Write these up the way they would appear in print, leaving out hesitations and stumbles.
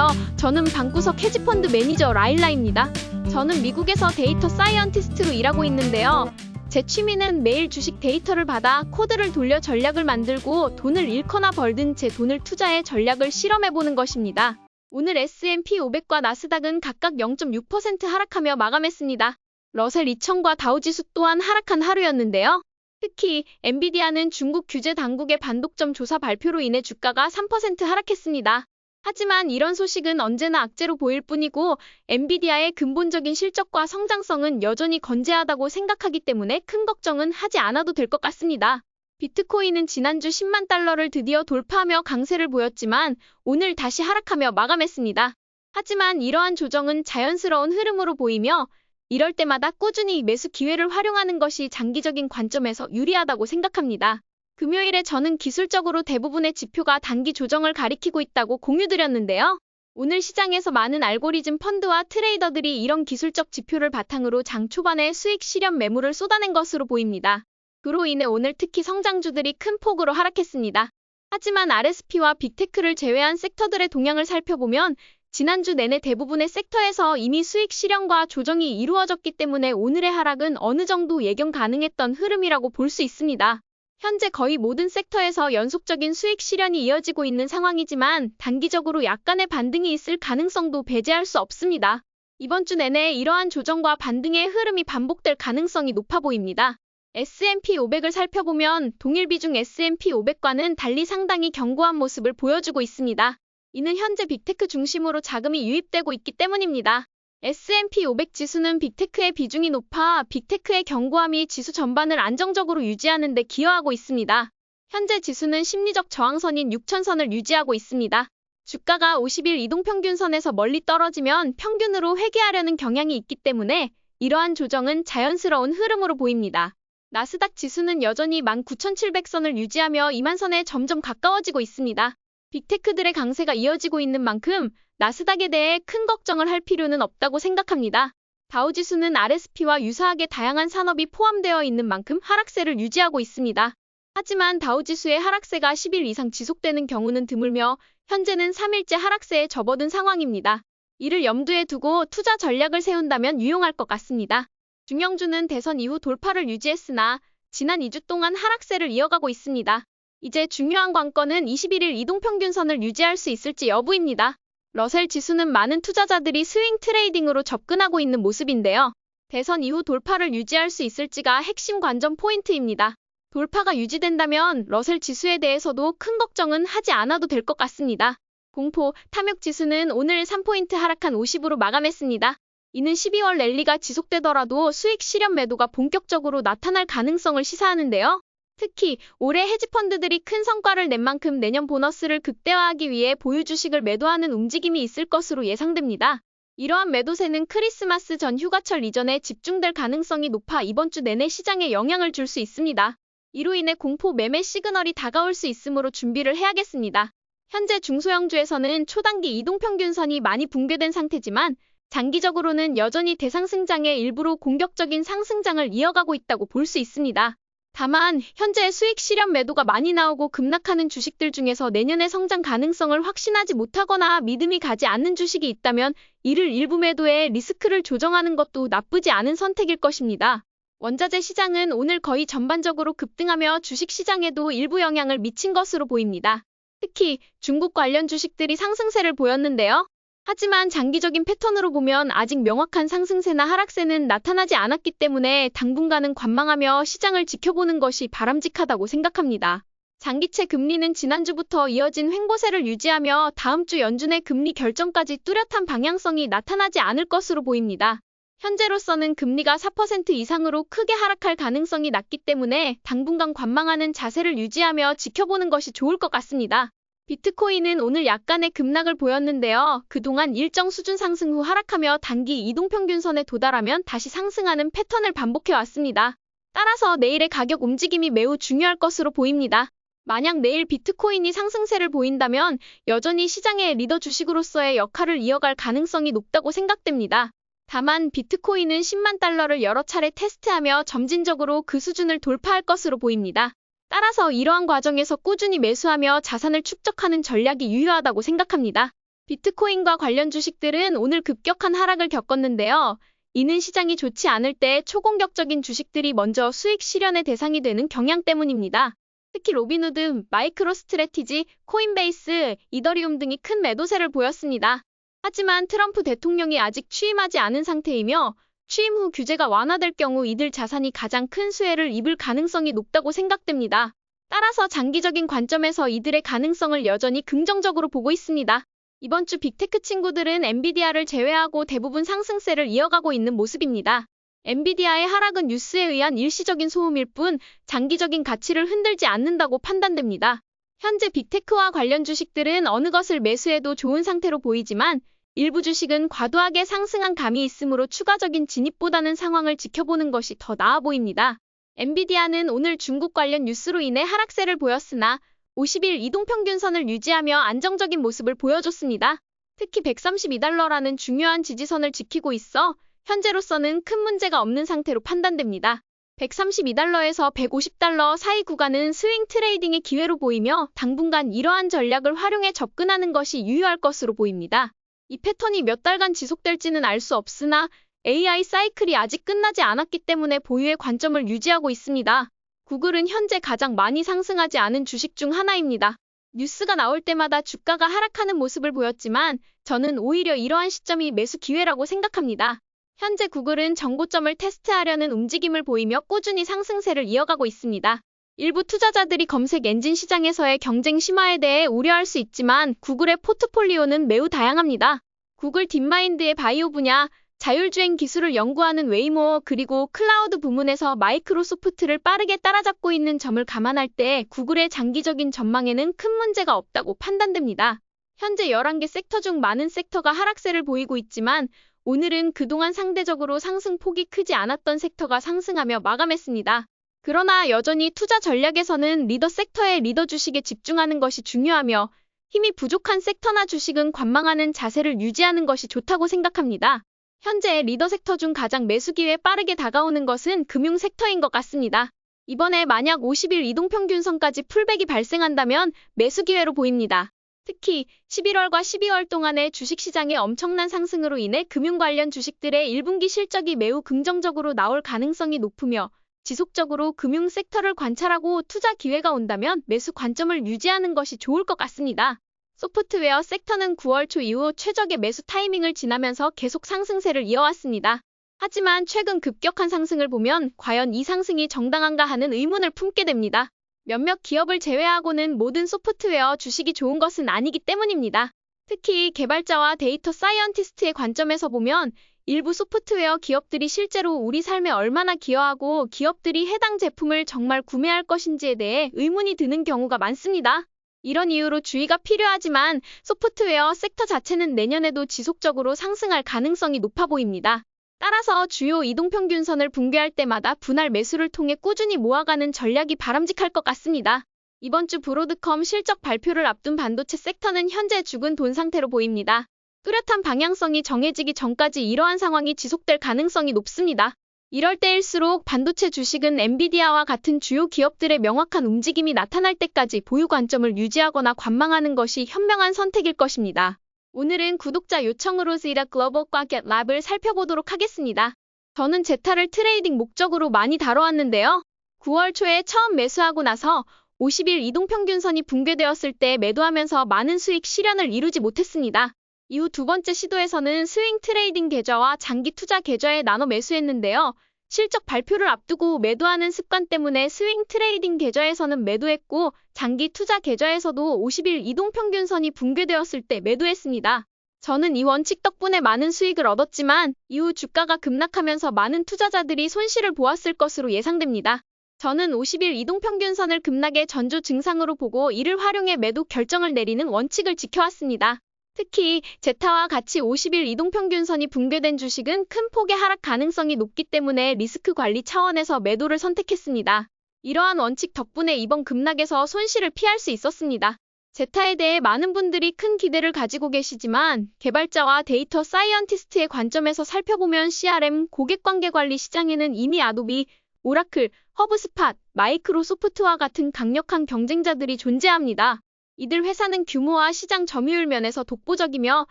안녕하세요. 저는 방구석 헤지펀드 매니저 라일라입니다. 저는 미국에서 데이터 사이언티스트로 일하고 있는데요. 제 취미는 매일 주식 데이터를 받아 코드를 돌려 전략을 만들고 돈을 잃거나 벌든 제 돈을 투자해 전략을 실험해보는 것입니다. 오늘 S&P 500과 나스닥은 각각 0.6% 하락하며 마감했습니다. 러셀 2000과 다우지수 또한 하락한 하루였는데요. 특히 엔비디아는 중국 규제 당국의 반독점 조사 발표로 인해 주가가 3% 하락했습니다. 하지만 이런 소식은 언제나 악재로 보일 뿐이고 엔비디아의 근본적인 실적과 성장성은 여전히 건재하다고 생각하기 때문에 큰 걱정은 하지 않아도 될 것 같습니다. 비트코인은 지난주 10만 달러를 드디어 돌파하며 강세를 보였지만 오늘 다시 하락하며 마감했습니다. 하지만 이러한 조정은 자연스러운 흐름으로 보이며 이럴 때마다 꾸준히 매수 기회를 활용하는 것이 장기적인 관점에서 유리하다고 생각합니다. 금요일에 저는 기술적으로 대부분의 지표가 단기 조정을 가리키고 있다고 공유드렸는데요. 오늘 시장에서 많은 알고리즘 펀드와 트레이더들이 이런 기술적 지표를 바탕으로 장 초반에 수익 실현 매물을 쏟아낸 것으로 보입니다. 그로 인해 오늘 특히 성장주들이 큰 폭으로 하락했습니다. 하지만 RSP와 빅테크를 제외한 섹터들의 동향을 살펴보면 지난주 내내 대부분의 섹터에서 이미 수익 실현과 조정이 이루어졌기 때문에 오늘의 하락은 어느 정도 예견 가능했던 흐름이라고 볼 수 있습니다. 현재 거의 모든 섹터에서 연속적인 수익 실현이 이어지고 있는 상황이지만 단기적으로 약간의 반등이 있을 가능성도 배제할 수 없습니다. 이번 주 내내 이러한 조정과 반등의 흐름이 반복될 가능성이 높아 보입니다. S&P 500을 살펴보면 동일 비중 S&P 500과는 달리 상당히 견고한 모습을 보여주고 있습니다. 이는 현재 빅테크 중심으로 자금이 유입되고 있기 때문입니다. S&P 500 지수는 빅테크의 비중이 높아 빅테크의 견고함이 지수 전반을 안정적으로 유지하는 데 기여하고 있습니다. 현재 지수는 심리적 저항선인 6000선을 유지하고 있습니다. 주가가 50일 이동평균선에서 멀리 떨어지면 평균으로 회귀하려는 경향이 있기 때문에 이러한 조정은 자연스러운 흐름으로 보입니다. 나스닥 지수는 여전히 19700선을 유지하며 2만선에 점점 가까워지고 있습니다. 빅테크들의 강세가 이어지고 있는 만큼 나스닥에 대해 큰 걱정을 할 필요는 없다고 생각합니다. 다우지수는 RSP와 유사하게 다양한 산업이 포함되어 있는 만큼 하락세를 유지하고 있습니다. 하지만 다우지수의 하락세가 10일 이상 지속되는 경우는 드물며 현재는 3일째 하락세에 접어든 상황입니다. 이를 염두에 두고 투자 전략을 세운다면 유용할 것 같습니다. 중형주는 대선 이후 돌파를 유지했으나 지난 2주 동안 하락세를 이어가고 있습니다. 이제 중요한 관건은 21일 이동평균선을 유지할 수 있을지 여부입니다. 러셀 지수는 많은 투자자들이 스윙 트레이딩으로 접근하고 있는 모습인데요. 대선 이후 돌파를 유지할 수 있을지가 핵심 관전 포인트입니다. 돌파가 유지된다면 러셀 지수에 대해서도 큰 걱정은 하지 않아도 될 것 같습니다. 공포, 탐욕 지수는 오늘 3포인트 하락한 50으로 마감했습니다. 이는 12월 랠리가 지속되더라도 수익 실현 매도가 본격적으로 나타날 가능성을 시사하는데요. 특히 올해 헤지펀드들이 큰 성과를 낸 만큼 내년 보너스를 극대화하기 위해 보유 주식을 매도하는 움직임이 있을 것으로 예상됩니다. 이러한 매도세는 크리스마스 전 휴가철 이전에 집중될 가능성이 높아 이번 주 내내 시장에 영향을 줄 수 있습니다. 이로 인해 공포 매매 시그널이 다가올 수 있으므로 준비를 해야겠습니다. 현재 중소형주에서는 초단기 이동평균선이 많이 붕괴된 상태지만 장기적으로는 여전히 대상승장의 일부로 공격적인 상승장을 이어가고 있다고 볼 수 있습니다. 다만 현재 수익 실현 매도가 많이 나오고 급락하는 주식들 중에서 내년의 성장 가능성을 확신하지 못하거나 믿음이 가지 않는 주식이 있다면 이를 일부 매도해 리스크를 조정하는 것도 나쁘지 않은 선택일 것입니다. 원자재 시장은 오늘 거의 전반적으로 급등하며 주식 시장에도 일부 영향을 미친 것으로 보입니다. 특히 중국 관련 주식들이 상승세를 보였는데요. 하지만 장기적인 패턴으로 보면 아직 명확한 상승세나 하락세는 나타나지 않았기 때문에 당분간은 관망하며 시장을 지켜보는 것이 바람직하다고 생각합니다. 장기채 금리는 지난주부터 이어진 횡보세를 유지하며 다음 주 연준의 금리 결정까지 뚜렷한 방향성이 나타나지 않을 것으로 보입니다. 현재로서는 금리가 4% 이상으로 크게 하락할 가능성이 낮기 때문에 당분간 관망하는 자세를 유지하며 지켜보는 것이 좋을 것 같습니다. 비트코인은 오늘 약간의 급락을 보였는데요. 그동안 일정 수준 상승 후 하락하며 단기 이동평균선에 도달하면 다시 상승하는 패턴을 반복해왔습니다. 따라서 내일의 가격 움직임이 매우 중요할 것으로 보입니다. 만약 내일 비트코인이 상승세를 보인다면 여전히 시장의 리더 주식으로서의 역할을 이어갈 가능성이 높다고 생각됩니다. 다만 비트코인은 10만 달러를 여러 차례 테스트하며 점진적으로 그 수준을 돌파할 것으로 보입니다. 따라서 이러한 과정에서 꾸준히 매수하며 자산을 축적하는 전략이 유효하다고 생각합니다. 비트코인과 관련 주식들은 오늘 급격한 하락을 겪었는데요. 이는 시장이 좋지 않을 때 초공격적인 주식들이 먼저 수익 실현의 대상이 되는 경향 때문입니다. 특히 로빈후드, 마이크로스트래티지, 코인베이스, 이더리움 등이 큰 매도세를 보였습니다. 하지만 트럼프 대통령이 아직 취임하지 않은 상태이며 취임 후 규제가 완화될 경우 이들 자산이 가장 큰 수혜를 입을 가능성이 높다고 생각됩니다. 따라서 장기적인 관점에서 이들의 가능성을 여전히 긍정적으로 보고 있습니다. 이번 주 빅테크 친구들은 엔비디아를 제외하고 대부분 상승세를 이어가고 있는 모습입니다. 엔비디아의 하락은 뉴스에 의한 일시적인 소음일 뿐 장기적인 가치를 흔들지 않는다고 판단됩니다. 현재 빅테크와 관련 주식들은 어느 것을 매수해도 좋은 상태로 보이지만 일부 주식은 과도하게 상승한 감이 있으므로 추가적인 진입보다는 상황을 지켜보는 것이 더 나아 보입니다. 엔비디아는 오늘 중국 관련 뉴스로 인해 하락세를 보였으나 50일 이동평균선을 유지하며 안정적인 모습을 보여줬습니다. 특히 132달러라는 중요한 지지선을 지키고 있어 현재로서는 큰 문제가 없는 상태로 판단됩니다. 132달러에서 150달러 사이 구간은 스윙 트레이딩의 기회로 보이며 당분간 이러한 전략을 활용해 접근하는 것이 유효할 것으로 보입니다. 이 패턴이 몇 달간 지속될지는 알 수 없으나 AI 사이클이 아직 끝나지 않았기 때문에 보유의 관점을 유지하고 있습니다. 구글은 현재 가장 많이 상승하지 않은 주식 중 하나입니다. 뉴스가 나올 때마다 주가가 하락하는 모습을 보였지만 저는 오히려 이러한 시점이 매수 기회라고 생각합니다. 현재 구글은 정고점을 테스트하려는 움직임을 보이며 꾸준히 상승세를 이어가고 있습니다. 일부 투자자들이 검색 엔진 시장에서의 경쟁 심화에 대해 우려할 수 있지만 구글의 포트폴리오는 매우 다양합니다. 구글 딥마인드의 바이오 분야, 자율주행 기술을 연구하는 웨이모 그리고 클라우드 부문에서 마이크로소프트를 빠르게 따라잡고 있는 점을 감안할 때 구글의 장기적인 전망에는 큰 문제가 없다고 판단됩니다. 현재 11개 섹터 중 많은 섹터가 하락세를 보이고 있지만 오늘은 그동안 상대적으로 상승폭이 크지 않았던 섹터가 상승하며 마감했습니다. 그러나 여전히 투자 전략에서는 리더 섹터의 리더 주식에 집중하는 것이 중요하며 힘이 부족한 섹터나 주식은 관망하는 자세를 유지하는 것이 좋다고 생각합니다. 현재 리더 섹터 중 가장 매수 기회에 빠르게 다가오는 것은 금융 섹터인 것 같습니다. 이번에 만약 50일 이동평균선까지 풀백이 발생한다면 매수 기회로 보입니다. 특히 11월과 12월 동안의 주식시장의 엄청난 상승으로 인해 금융 관련 주식들의 1분기 실적이 매우 긍정적으로 나올 가능성이 높으며 지속적으로 금융 섹터를 관찰하고 투자 기회가 온다면 매수 관점을 유지하는 것이 좋을 것 같습니다. 소프트웨어 섹터는 9월 초 이후 최적의 매수 타이밍을 지나면서 계속 상승세를 이어왔습니다. 하지만 최근 급격한 상승을 보면 과연 이 상승이 정당한가 하는 의문을 품게 됩니다. 몇몇 기업을 제외하고는 모든 소프트웨어 주식이 좋은 것은 아니기 때문입니다. 특히 개발자와 데이터 사이언티스트의 관점에서 보면 일부 소프트웨어 기업들이 실제로 우리 삶에 얼마나 기여하고 기업들이 해당 제품을 정말 구매할 것인지에 대해 의문이 드는 경우가 많습니다. 이런 이유로 주의가 필요하지만 소프트웨어 섹터 자체는 내년에도 지속적으로 상승할 가능성이 높아 보입니다. 따라서 주요 이동평균선을 붕괴할 때마다 분할 매수를 통해 꾸준히 모아가는 전략이 바람직할 것 같습니다. 이번 주 브로드컴 실적 발표를 앞둔 반도체 섹터는 현재 죽은 돈 상태로 보입니다. 뚜렷한 방향성이 정해지기 전까지 이러한 상황이 지속될 가능성이 높습니다. 이럴 때일수록 반도체 주식은 엔비디아와 같은 주요 기업들의 명확한 움직임이 나타날 때까지 보유 관점을 유지하거나 관망하는 것이 현명한 선택일 것입니다. 오늘은 구독자 요청으로 지라 글로벌 마켓 랩을 살펴보도록 하겠습니다. 저는 제타를 트레이딩 목적으로 많이 다뤄왔는데요. 9월 초에 처음 매수하고 나서 50일 이동평균선이 붕괴되었을 때 매도하면서 많은 수익 실현을 이루지 못했습니다. 이후 두 번째 시도에서는 스윙 트레이딩 계좌와 장기 투자 계좌에 나눠 매수했는데요. 실적 발표를 앞두고 매도하는 습관 때문에 스윙 트레이딩 계좌에서는 매도했고 장기 투자 계좌에서도 50일 이동평균선이 붕괴되었을 때 매도했습니다. 저는 이 원칙 덕분에 많은 수익을 얻었지만 이후 주가가 급락하면서 많은 투자자들이 손실을 보았을 것으로 예상됩니다. 저는 50일 이동평균선을 급락의 전조 증상으로 보고 이를 활용해 매도 결정을 내리는 원칙을 지켜왔습니다. 특히 제타와 같이 50일 이동평균선이 붕괴된 주식은 큰 폭의 하락 가능성이 높기 때문에 리스크 관리 차원에서 매도를 선택했습니다. 이러한 원칙 덕분에 이번 급락에서 손실을 피할 수 있었습니다. 제타에 대해 많은 분들이 큰 기대를 가지고 계시지만 개발자와 데이터 사이언티스트의 관점에서 살펴보면 CRM 고객관계관리 시장에는 이미 아도비, 오라클, 허브스팟, 마이크로소프트와 같은 강력한 경쟁자들이 존재합니다. 이들 회사는 규모와 시장 점유율 면에서 독보적이며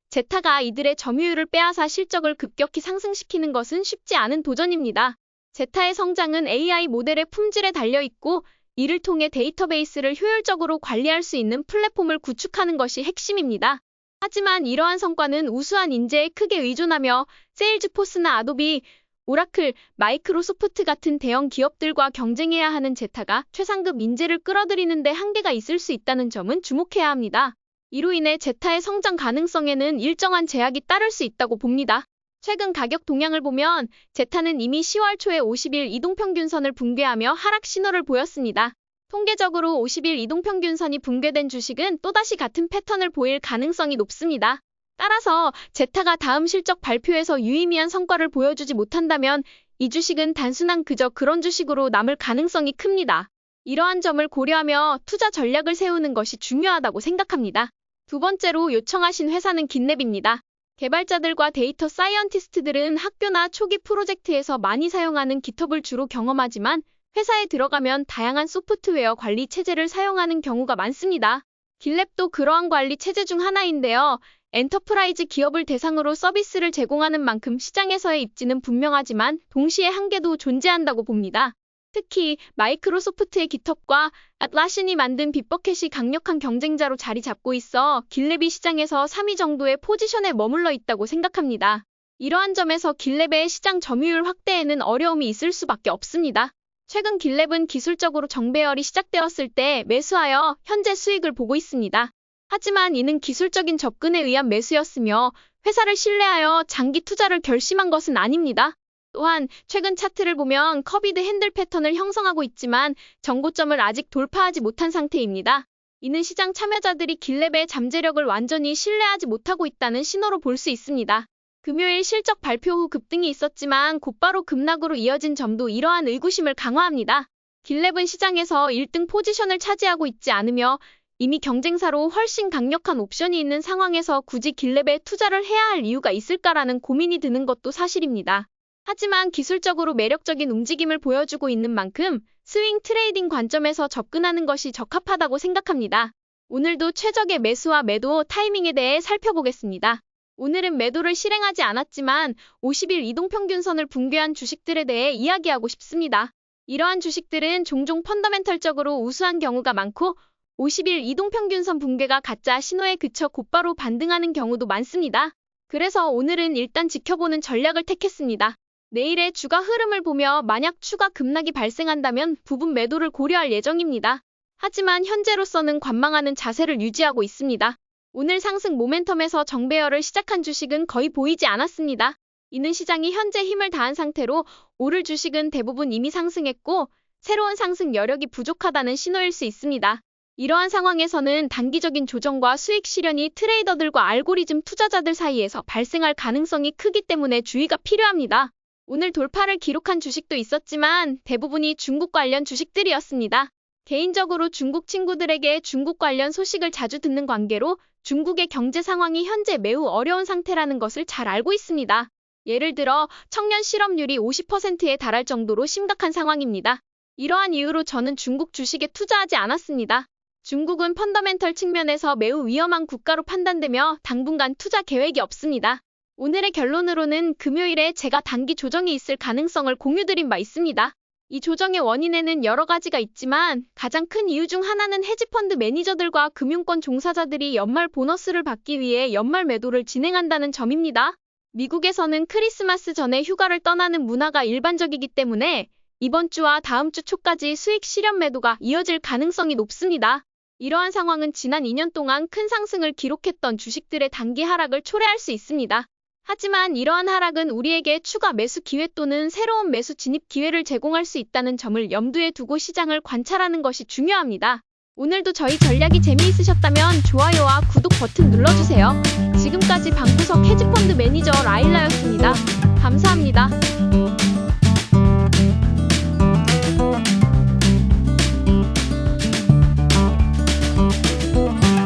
제타가 이들의 점유율을 빼앗아 실적을 급격히 상승시키는 것은 쉽지 않은 도전입니다. 제타의 성장은 AI 모델의 품질에 달려 있고 이를 통해 데이터베이스를 효율적으로 관리할 수 있는 플랫폼을 구축하는 것이 핵심입니다. 하지만 이러한 성과는 우수한 인재에 크게 의존하며 세일즈포스나 아도비, 오라클, 마이크로소프트 같은 대형 기업들과 경쟁해야 하는 제타가 최상급 인재를 끌어들이는 데 한계가 있을 수 있다는 점은 주목해야 합니다. 이로 인해 제타의 성장 가능성에는 일정한 제약이 따를 수 있다고 봅니다. 최근 가격 동향을 보면 제타는 이미 10월 초에 50일 이동평균선을 붕괴하며 하락 신호를 보였습니다. 통계적으로 50일 이동평균선이 붕괴된 주식은 또다시 같은 패턴을 보일 가능성이 높습니다. 따라서 제타가 다음 실적 발표에서 유의미한 성과를 보여주지 못한다면 이 주식은 단순한 그저 그런 주식으로 남을 가능성이 큽니다. 이러한 점을 고려하며 투자 전략을 세우는 것이 중요하다고 생각합니다. 두 번째로 요청하신 회사는 깃랩입니다. 개발자들과 데이터 사이언티스트들은 학교나 초기 프로젝트에서 많이 사용하는 깃허브를 주로 경험하지만 회사에 들어가면 다양한 소프트웨어 관리 체제를 사용하는 경우가 많습니다. 깃랩도 그러한 관리 체제 중 하나인데요. 엔터프라이즈 기업을 대상으로 서비스를 제공하는 만큼 시장에서의 입지는 분명하지만 동시에 한계도 존재한다고 봅니다. 특히 마이크로소프트의 깃허브과 아틀라시안이 만든 빗버켓이 강력한 경쟁자로 자리 잡고 있어 깃랩이 시장에서 3위 정도의 포지션에 머물러 있다고 생각합니다. 이러한 점에서 깃랩의 시장 점유율 확대에는 어려움이 있을 수밖에 없습니다. 최근 깃랩은 기술적으로 정배열이 시작되었을 때 매수하여 현재 수익을 보고 있습니다. 하지만 이는 기술적인 접근에 의한 매수였으며 회사를 신뢰하여 장기 투자를 결심한 것은 아닙니다. 또한 최근 차트를 보면 커비드 핸들 패턴을 형성하고 있지만 정고점을 아직 돌파하지 못한 상태입니다. 이는 시장 참여자들이 깃랩의 잠재력을 완전히 신뢰하지 못하고 있다는 신호로 볼 수 있습니다. 금요일 실적 발표 후 급등이 있었지만 곧바로 급락으로 이어진 점도 이러한 의구심을 강화합니다. 깃랩은 시장에서 1등 포지션을 차지하고 있지 않으며 이미 경쟁사로 훨씬 강력한 옵션이 있는 상황에서 굳이 깃랩에 투자를 해야 할 이유가 있을까라는 고민이 드는 것도 사실입니다. 하지만 기술적으로 매력적인 움직임을 보여주고 있는 만큼 스윙 트레이딩 관점에서 접근하는 것이 적합하다고 생각합니다. 오늘도 최적의 매수와 매도 타이밍에 대해 살펴보겠습니다. 오늘은 매도를 실행하지 않았지만 50일 이동평균선을 붕괴한 주식들에 대해 이야기하고 싶습니다. 이러한 주식들은 종종 펀더멘털적으로 우수한 경우가 많고 50일 이동평균선 붕괴가 가짜 신호에 그쳐 곧바로 반등하는 경우도 많습니다. 그래서 오늘은 일단 지켜보는 전략을 택했습니다. 내일의 주가 흐름을 보며 만약 추가 급락이 발생한다면 부분 매도를 고려할 예정입니다. 하지만 현재로서는 관망하는 자세를 유지하고 있습니다. 오늘 상승 모멘텀에서 정배열을 시작한 주식은 거의 보이지 않았습니다. 이는 시장이 현재 힘을 다한 상태로 오를 주식은 대부분 이미 상승했고 새로운 상승 여력이 부족하다는 신호일 수 있습니다. 이러한 상황에서는 단기적인 조정과 수익 실현이 트레이더들과 알고리즘 투자자들 사이에서 발생할 가능성이 크기 때문에 주의가 필요합니다. 오늘 돌파를 기록한 주식도 있었지만 대부분이 중국 관련 주식들이었습니다. 개인적으로 중국 친구들에게 중국 관련 소식을 자주 듣는 관계로 중국의 경제 상황이 현재 매우 어려운 상태라는 것을 잘 알고 있습니다. 예를 들어 청년 실업률이 50%에 달할 정도로 심각한 상황입니다. 이러한 이유로 저는 중국 주식에 투자하지 않았습니다. 중국은 펀더멘털 측면에서 매우 위험한 국가로 판단되며 당분간 투자 계획이 없습니다. 오늘의 결론으로는 금요일에 제가 단기 조정이 있을 가능성을 공유드린 바 있습니다. 이 조정의 원인에는 여러 가지가 있지만 가장 큰 이유 중 하나는 헤지펀드 매니저들과 금융권 종사자들이 연말 보너스를 받기 위해 연말 매도를 진행한다는 점입니다. 미국에서는 크리스마스 전에 휴가를 떠나는 문화가 일반적이기 때문에 이번 주와 다음 주 초까지 수익 실현 매도가 이어질 가능성이 높습니다. 이러한 상황은 지난 2년 동안 큰 상승을 기록했던 주식들의 단기 하락을 초래할 수 있습니다. 하지만 이러한 하락은 우리에게 추가 매수 기회 또는 새로운 매수 진입 기회를 제공할 수 있다는 점을 염두에 두고 시장을 관찰하는 것이 중요합니다. 오늘도 저희 전략이 재미있으셨다면 좋아요와 구독 버튼 눌러주세요. 지금까지 방구석 헤지펀드 매니저 라일라였습니다. 감사합니다.